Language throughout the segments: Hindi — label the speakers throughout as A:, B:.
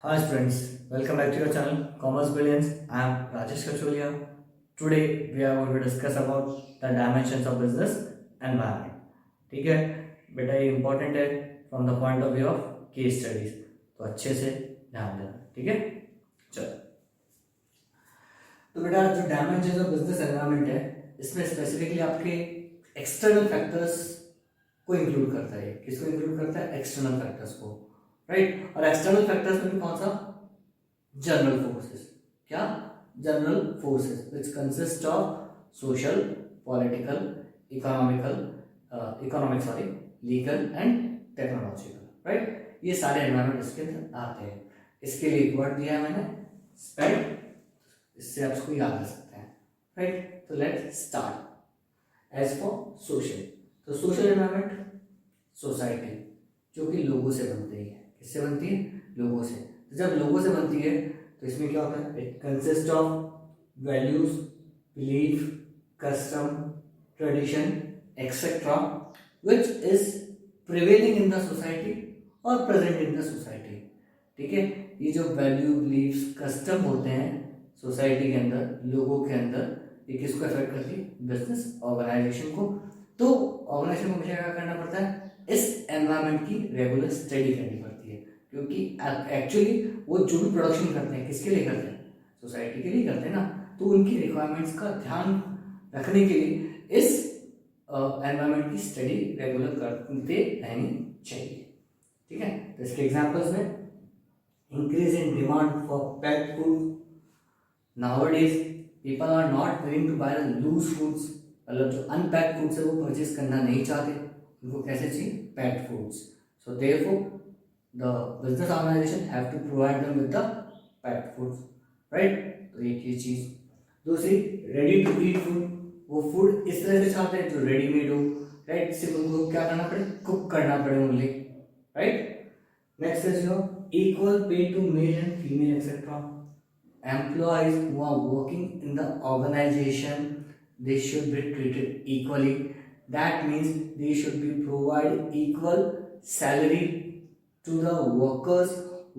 A: Hi friends, welcome back to your channel Commerce Brilliance. I am Rajesh Kacholia. Today we are going to discuss about the dimensions of business environment. ठीक है बेटा, ये इम्पोर्टेंट है from the point of view of case studies, तो अच्छे से ध्यान देना। ठीक है, चलो। तो बेटा जो डायमेंशंस ऑफ बिजनेस एनवायरनमेंट है, इसमें स्पेसिफिकली आपके एक्सटर्नल फैक्टर्स को इंक्लूड करता है। किसको इंक्लूड करता है? एक्सटर्नल फैक्टर्स को, राइट। और एक्सटर्नल फैक्टर्स में भी कौन सा? General forces. क्या? General forces which consist of social, political, economic sorry, legal and technological, right. ये सारे एनवायरमेंट इसके अंदर आते हैं। इसके लिए एक वर्ड दिया है मैंने, स्पेड, इससे आप इसको याद कर सकते हैं, राइट। तो let start. As for social, तो सोशल एनवायरमेंट सोसाइटी जो कि लोगों से बनती है। किससे बनती है? लोगों से। तो जब लोगों से बनती है तो इसमें क्या होता है? It consist of values, belief, custom, tradition etcetera which is prevailing in the society और प्रेजेंट इन द सोसाइटी। ठीक है, ये जो वैल्यू, बिलीफ्स, कस्टम होते हैं सोसाइटी के अंदर, लोगों के अंदर, ये किसको अफेक्ट करती है? बिजनेस ऑर्गेनाइजेशन को। तो ऑर्गेनाइजेशन को हमेशा क्या करना पड़ता है? इस एनवायरनमेंट की रेगुलर स्टडी करनी पड़ती है, क्योंकि एक्चुअली वो जो भी प्रोडक्शन करते हैं किसके लिए करते हैं? सोसाइटी के लिए करते हैं ना। तो उनकी रिक्वायरमेंट्स का ध्यान रखने के लिए इस एनवायरनमेंट की स्टडी रेगुलर करते रहनी चाहिए। ठीक है, तो इसके एग्जांपल्स में increase in demand for packed food. Nowadays people are not willing to buy the loose foods, मतलब जो अनपैक्ड फूड्स है वो परचेज करना नहीं चाहते, उनको कैसे चाहिए? Packed foods. So therefore the business organisation have to provide them with the packed foods, right. तो एक ये चीज। दूसरी, रेडी टू ईट फूड, वो फूड इस तरह से चाहते हैं जो रेडीमेड हो, राइट। सिर्फ उनको क्या करना पड़े? कुक करना पड़े only, right. Next is your equal pay to male and female etcetera. Employees who are working in the organisation, they should be treated equally. That means they should be provided equal salary to the workers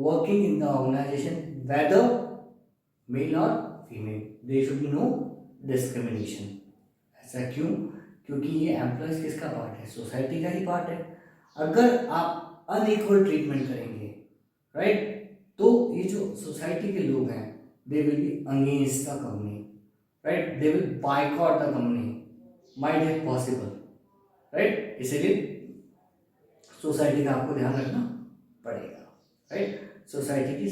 A: working in the organization, whether male or female. There should be no discrimination. ऐसा क्यों? क्योंकि ये एम्प्लॉयज किसका पार्ट है? सोसाइटी का ही पार्ट है। अगर आप अनइक्वल ट्रीटमेंट करेंगे, राइट, तो ये जो सोसाइटी के लोग हैं they will be against the company, right? They will boycott the company. Might it possible, right? इसीलिए सोसाइटी का आपको ध्यान रखना पड़ेगा, राइट। सोसाइटी की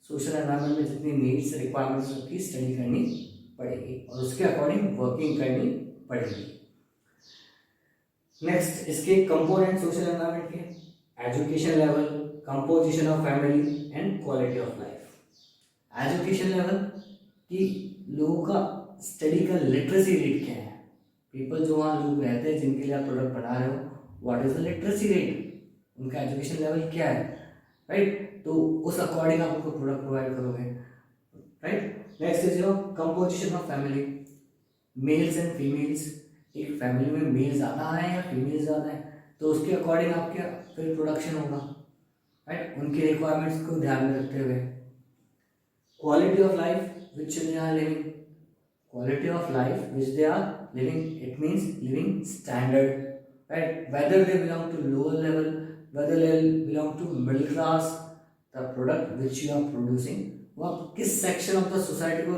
A: सोशल एनवायरनमेंट में जितनी नीड्स, रिक्वायरमेंट्स की स्टडी करनी पड़ेगी और उसके अकॉर्डिंग वर्किंग करनी पड़ेगी। नेक्स्ट, इसके कंपोनेंट सोशल एनवायरनमेंट के: education level, composition of family and quality of life. Education level कि लोगों का स्टडी का लिटरेसी रेट क्या है। पीपल जो वहाँ लोग रहते हैं जिनके लिए आप प्रोडक्ट बना रहे हो, what is the literacy rate, उनका एजुकेशन लेवल क्या है, राइट। तो उस अकॉर्डिंग आप उनको प्रोडक्ट प्रोवाइड करोगे, right. Next is your composition of family, mails and females. एक फैमिली में मेल ज़्यादा है या फीमेल ज़्यादा है, तो उसके अकॉर्डिंग आपका फिर प्रोडक्शन होगा, राइट, उनकी रिक्वायरमेंट्स को ध्यान में रखते हुए। Quality of life which they are living, quality of life which they are living, it means living standard, right, whether they belong to lower level, whether they belong to middle class, the product which you are producing वो आप किस सेक्शन ऑफ द सोसाइटी को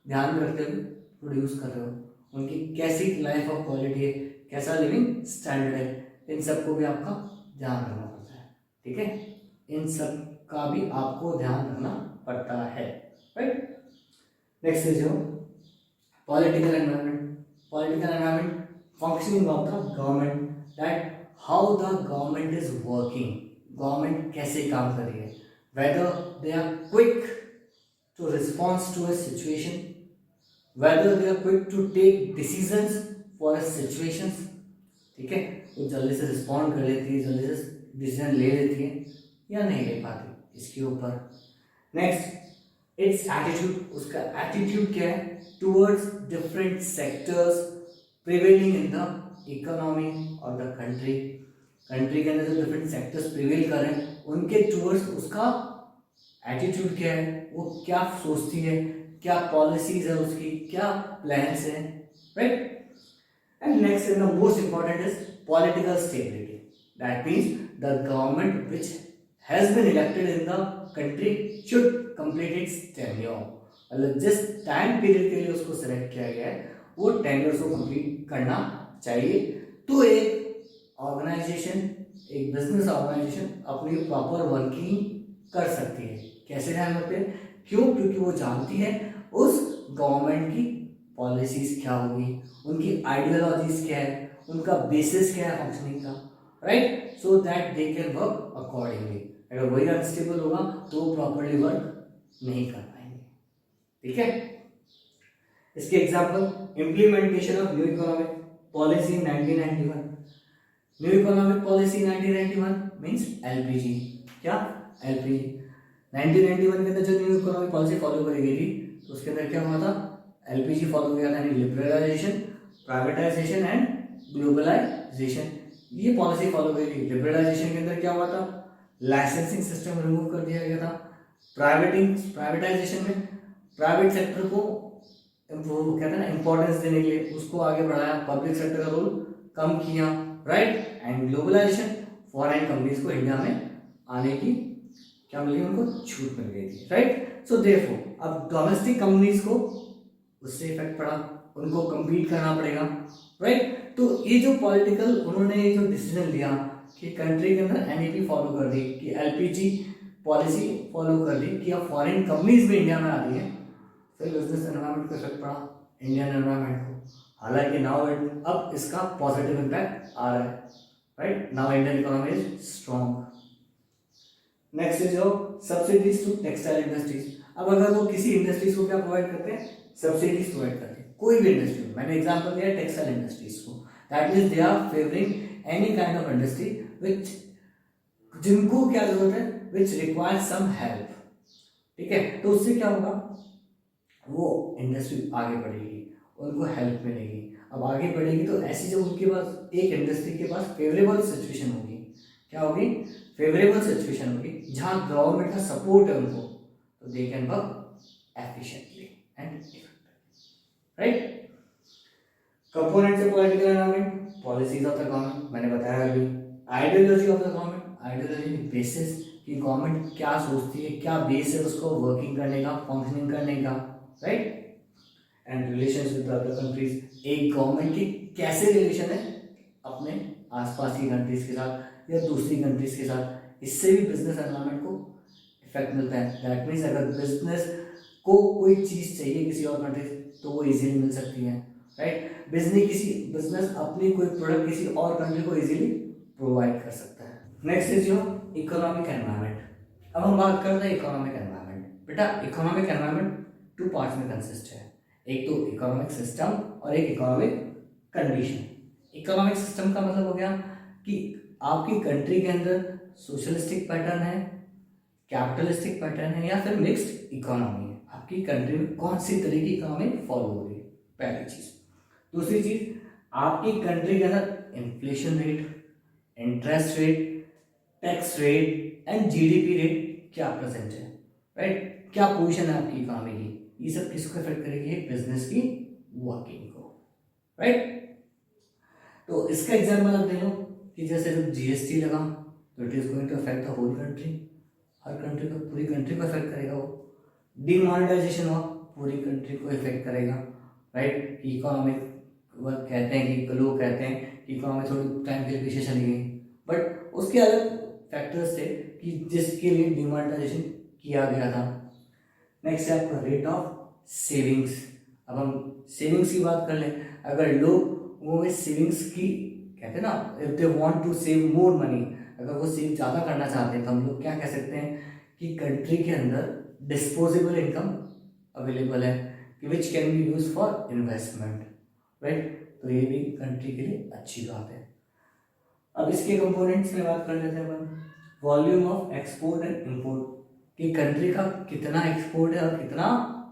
A: ध्यान में रखते हुए प्रोड्यूस कर रहे हो, उनकी कैसी लाइफ ऑफ क्वालिटी है, कैसा लिविंग स्टैंडर्ड है, इन सब को भी आपका ध्यान रखना पड़ता है। ठीक है, इन सब का भी आपको ध्यान रखना पड़ता है, right. Next is your political environment. Political environment, functioning of the government, that how the government is working. Government कैसे काम कर रही है, whether they are quick to respond to a situation, whether they are quick to take decisions for a situations. ठीक है, वो जल्दी से रिस्पॉन्ड कर लेती है, जल्दी से डिसीजन ले लेती है या नहीं ले पाती, इसके ऊपर। नेक्स्ट, इट्स एटीट्यूड, उसका एटीट्यूड क्या है towards different sectors prevailing in the economy और द कंट्री। कंट्री के अंदर जो डिफरेंट सेक्टर्स प्रिवेल कर रहे हैं उनके टूवर्ड्स उसका एटीट्यूड क्या है, वो क्या सोचती है, क्या पॉलिसीज है उसकी, क्या प्लान्स है, right. And next and the most important is political stability. That means the government which has been elected in the country should complete its tenure. मतलब जिस टाइम पीरियड के लिए उसको सेलेक्ट किया गया है वो टेन्योर को कंप्लीट करना चाहिए, तो एक ऑर्गेनाइजेशन, एक बिजनेस ऑर्गेनाइजेशन अपनी प्रॉपर वर्किंग कर सकती है। कैसे ध्यान रखते हैं? क्यों? क्योंकि वो जानती है उस गवर्नमेंट की पॉलिसीज क्या होगी, उनकी आइडियोलॉजीज क्या है, उनका बेसिस क्या है फंक्शनिंग का, right, so that they can work accordingly. अगर वही अनस्टेबल होगा तो वो प्रॉपरली वर्क नहीं कर पाएंगे, ठीक है। इसके example, implementation of new economic policy 1991। New economic policy 1991 means LPG. क्या? एलपीजी। 1991 के अंदर जो न्यू इकोनॉमिक पॉलिसी फॉलो करी गई थी तो उसके अंदर क्या हुआ था? एलपीजी फॉलो किया था, यानी लिबरलाइजेशन, प्राइवेटाइजेशन एंड ग्लोबलाइजेशन। ये पॉलिसी फॉलो करी थी। लिबरलाइजेशन के अंदर क्या हुआ था? लाइसेंसिंग सिस्टम रिमूव कर दिया गया था। प्राइवेटाइजेशन में प्राइवेट सेक्टर को वो कहते हैं ना इंपॉर्टेंस देने के लिए उसको आगे बढ़ाया, पब्लिक सेक्टर का रोल कम किया, right. And globalisation, foreign companies को इंडिया में आने की क्या मिल गई? उनको छूट मिल गई थी, राइट। सो देयरफॉर अब डोमेस्टिक कंपनीज को उससे इफेक्ट पड़ा, उनको कम्पीट करना पड़ेगा, राइट। तो ये जो पॉलिटिकल उन्होंने जो डिसीजन लिया कि कंट्री के अंदर एनईपी फॉलो कर दी, कि एलपीजी पॉलिसी फॉलो कर दी, कि अब फॉरेन कंपनीज भी इंडिया में आ रही है, फिर बिजनेस एनवायरनमेंट को इफेक्ट पड़ा, इंडियन एनवायरनमेंट को। हालांकि नाउ अब इसका पॉजिटिव इम्पैक्ट आ रहा है, right. Now Indian economy is strong. Next is your subsidies to textile industries. अब अगर वो किसी इंडस्ट्रीज को क्या प्रोवाइड करते हैं? सब्सिडीज प्रोवाइड करते हैं। कोई भी इंडस्ट्री, मैंने एग्जांपल दिया टेक्सटाइल इंडस्ट्रीज को, that means they are favouring any kind of industry which, जिनको क्या जरूरत है, विच रिक्वायर सम हेल्प, ठीक है। तो उससे क्या होगा? वो इंडस्ट्री आगे बढ़ेगी, उनको हेल्प मिलेगी। अब आगे बढ़ेगी तो ऐसी जब उनके पास एक इंडस्ट्री के पास फेवरेबल सिचुएशन होगी, क्या होगी? फेवरेबल सिचुएशन होगी जहां गवर्नमेंट का सपोर्ट है उनको, तो they can work efficiently and right. Components of political environment, policies of the government, मैंने बताया अभी। Ideology of the government, ideology basis कि गवर्नमेंट क्या सोचती है, क्या बेस है उसको वर्किंग करने का, फंक्शनिंग करने का, right. And relations with other countries, एक गवर्नमेंट की कैसे रिलेशन है अपने आसपास की कंट्रीज के साथ या दूसरी कंट्रीज के साथ, इससे भी बिजनेस एनवायरनमेंट को इफेक्ट मिलता है। दैट मीन्स अगर बिजनेस को कोई चीज़ चाहिए किसी और कंट्री तो वो इजीली मिल सकती है, राइट। बिजनेस अपनी कोई प्रोडक्ट किसी और कंट्री को इजीली प्रोवाइड कर सकता है। Next is your economic environment. अब हम बात करते हैं इकोनॉमिक एनवायरनमेंट। बेटा इकोनॉमिक एनवायरनमेंट टू पार्ट्स में कंसिस्ट है, एक तो इकोनॉमिक सिस्टम और एक इकोनॉमिक कंडीशन। इकोनॉमिक सिस्टम का मतलब हो गया कि आपकी कंट्री के अंदर सोशलिस्टिक पैटर्न है, कैपिटलिस्टिक पैटर्न है या फिर मिक्स्ड इकोनॉमी है, आपकी कंट्री में कौन सी तरह की इकोनॉमी फॉलो हो रही है, पहली चीज। दूसरी चीज, आपकी कंट्री के अंदर inflation rate, interest rate, tax rate and GDP rate क्या प्रेजेंट है, राइट। क्या पोजीशन है आपकी इकोनॉमी की, ये सब किसको इफेक्ट करेगी? बिजनेस की वर्किंग को, राइट। तो इसका एग्जांपल आप दे लो कि जैसे जब जीएसटी लगा तो it is going to affect the whole country, हर कंट्री को, पूरी कंट्री को इफेक्ट करेगा वो। डिमोनेटाइजेशन हुआ, पूरी कंट्री को इफेक्ट करेगा, राइट। इकोनॉमिक वर्क कहते हैं कि लोग कहते हैं कि इकोनॉमी थोड़ी टाइम के लिए पीछे चली गई, बट उसके अलग फैक्टर्स थे कि जिसके लिए डिमोनेटाइजेशन किया गया था। नेक्स्ट है आपका रेट ऑफ सेविंग्स। अब हम सेविंग्स की बात कर लें, अगर लोगों में सेविंग्स की कहते हैं ना, if they want to save more money, अगर वो सेव ज़्यादा करना चाहते हैं तो हम लोग क्या कह सकते हैं कि कंट्री के अंदर डिस्पोजेबल इनकम अवेलेबल है कि which can be use for investment, right. तो ये भी कंट्री के लिए अच्छी बात है। अब इसके कंपोनेंट्स में बात कर लेते हैं अपन। Volume of export and import, कि कंट्री का कितना एक्सपोर्ट है और कितना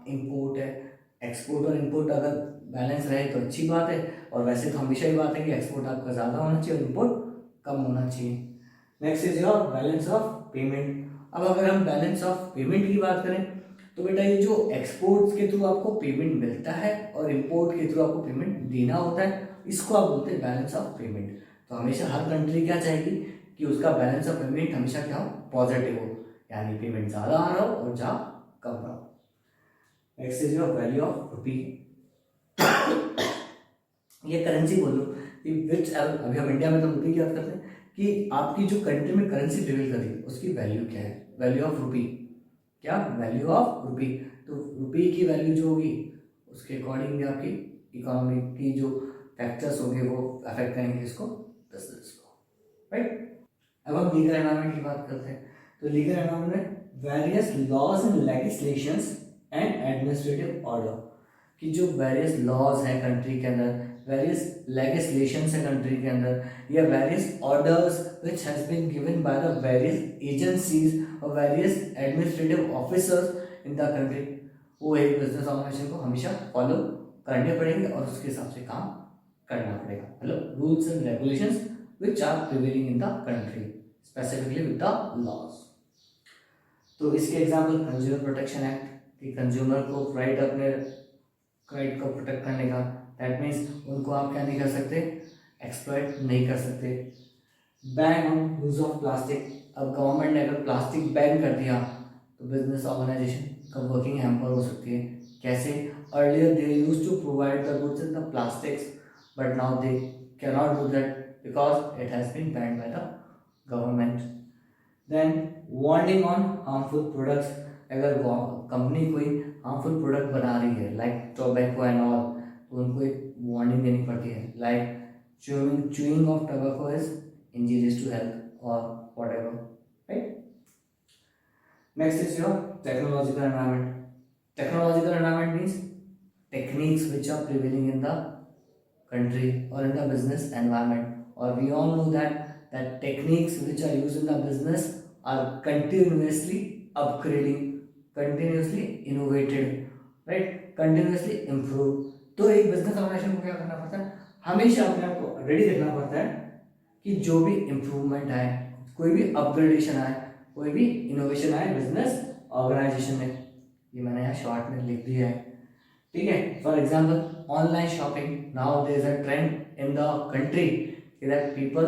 A: इंपोर्ट है। एक्सपोर्ट और इंपोर्ट अगर बैलेंस रहे तो अच्छी बात है, और वैसे तो हमेशा ही बात है कि एक्सपोर्ट आपका ज़्यादा होना चाहिए और इंपोर्ट कम होना चाहिए। Next is your balance of payment, अब अगर हम बैलेंस ऑफ पेमेंट की बात करें तो बेटा ये जो एक्सपोर्ट्स के थ्रू आपको पेमेंट मिलता है और इंपोर्ट के थ्रू आपको पेमेंट देना होता है, इसको आप बोलते हैं बैलेंस ऑफ पेमेंट। तो हमेशा हर कंट्री क्या चाहेगी कि उसका बैलेंस ऑफ पेमेंट हमेशा क्या हो, पॉजिटिव हो, यानी पेमेंट ज़्यादा आ रहा हो और जहाँ कम रहा हो। Next is your value of rupee. ये करेंसी बोलो कि विच, अभी हम इंडिया में तो रुपी की बात करते हैं कि आपकी जो कंट्री में करेंसी प्रिवेल कर रही है उसकी वैल्यू क्या है, वैल्यू ऑफ रुपी। क्या, वैल्यू ऑफ रुपी। तो रुपी की वैल्यू जो होगी उसके अकॉर्डिंग आपकी इकोनॉमी की जो फैक्टर्स होंगे वो अफेक्ट करेंगे इसको, बिजनेस को, राइट। अब हम लीगल एनवायरनमेंट की बात करते हैं। तो लीगल एनवायरनमेंट में various laws and legislations and administrative order, कि जो वेरियस लॉज हैं कंट्री के अंदर, वेरियस लेजिस्लेशंस हैं कंट्री के अंदर, या various orders which has been given by the various agencies और various administrative officers in the country, वो एक बिजनेस ऑर्गेनाइजेशन को हमेशा फॉलो करने पड़ेंगे और उसके हिसाब से काम करना पड़ेगा। मतलब rules and regulations which are prevailing in the country specifically with the laws. तो इसके एग्जाम्पल कंज्यूमर प्रोटेक्शन एक्ट, कि कंज्यूमर को राइट, अपने राइट को प्रोटेक्ट करने का, दैट मीन्स उनको आप क्या नहीं कर सकते, एक्सप्लॉइट नहीं कर सकते। Ban on use of plastic, अब गवर्नमेंट ने अगर प्लास्टिक बैन कर दिया तो बिजनेस ऑर्गेनाइजेशन का वर्किंग हैम्पर हो सकती है। कैसे, earlier they used to provide the goods in the plastics but now they can not do that because it has been banned by the government. Then warning on harmful products, अगर कंपनी कोई हार्मफुल प्रोडक्ट बना रही है लाइक टोबैको एंड ऑल, तो उनको एक वार्निंग देनी पड़ती है like chewing of tobacco is injurious to health or whatever, right? Next is your technological environment. Technological environment means techniques which are prevailing in the country or in the business environment, or we all know that techniques which are used in the business are continuously upgrading, continuously innovated, right, continuously improved. तो एक बिजनेस ऑर्गेनाइजेशन को क्या करना पड़ता है, हमेशा अपने आप को रेडी रखना पड़ता है कि जो भी इम्प्रूवमेंट आए, कोई भी अपग्रेडेशन आए, कोई भी इनोवेशन आए बिजनेस ऑर्गेनाइजेशन में। ये मैंने यहाँ शॉर्ट में लिख दिया है, ठीक है। For example online shopping, now there is a trend in the country that people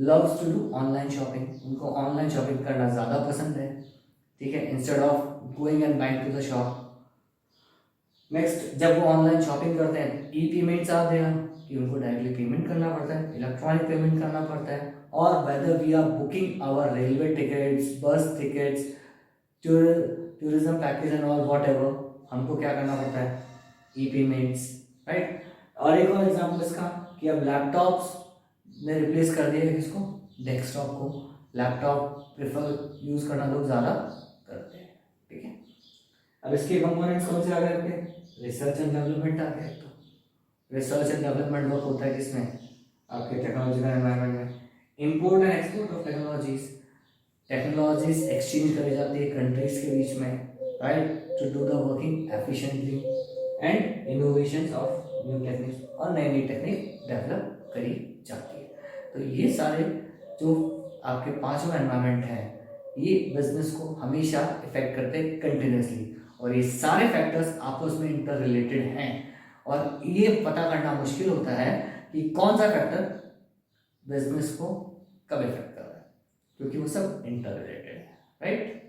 A: loves to do online shopping, उनको ऑनलाइन शॉपिंग करना ज़्यादा पसंद है, ठीक है, instead of going and buying to the shop. Next, जब वो ऑनलाइन शॉपिंग करते हैं ई पेमेंट्स आते हैं कि उनको डायरेक्टली पेमेंट करना पड़ता है, इलेक्ट्रॉनिक पेमेंट करना पड़ता है। और whether we are booking our railway tickets, bus tickets, tourism package and all whatever, हमको क्या करना पड़ता है, ई पेमेंट्स, राइट। और एक और एग्जाम्पल इसका कि अब लैपटॉप्स ने रिप्लेस कर दिया है किसको, डेस्कटॉप को। लैपटॉप प्रेफर यूज करना लोग ज़्यादा करते हैं, ठीक है। अब इसके कंपोनेंट्स कौन से आ गए आपके, रिसर्च एंड डेवलपमेंट आ गए। तो रिसर्च एंड डेवलपमेंट वर्क होता है किसमें, आपके टेक्नोलॉजिकल एनवायरनमेंट में। Import and export of technologies exchange करी जाती है कंट्रीज के बीच में, right, to do the working efficiently and innovations of new techniques, और नई नई टेक्निक डेवलप करी जाती है। तो ये सारे जो आपके पांचों एनवायरनमेंट हैं ये बिजनेस को हमेशा इफेक्ट करते हैं कंटिन्यूसली, और ये सारे फैक्टर्स आपस में इंटर रिलेटेड हैं, और ये पता करना मुश्किल होता है कि कौन सा फैक्टर बिजनेस को कब इफेक्ट कर रहा है, क्योंकि वो सब इंटर रिलेटेड है, राइट।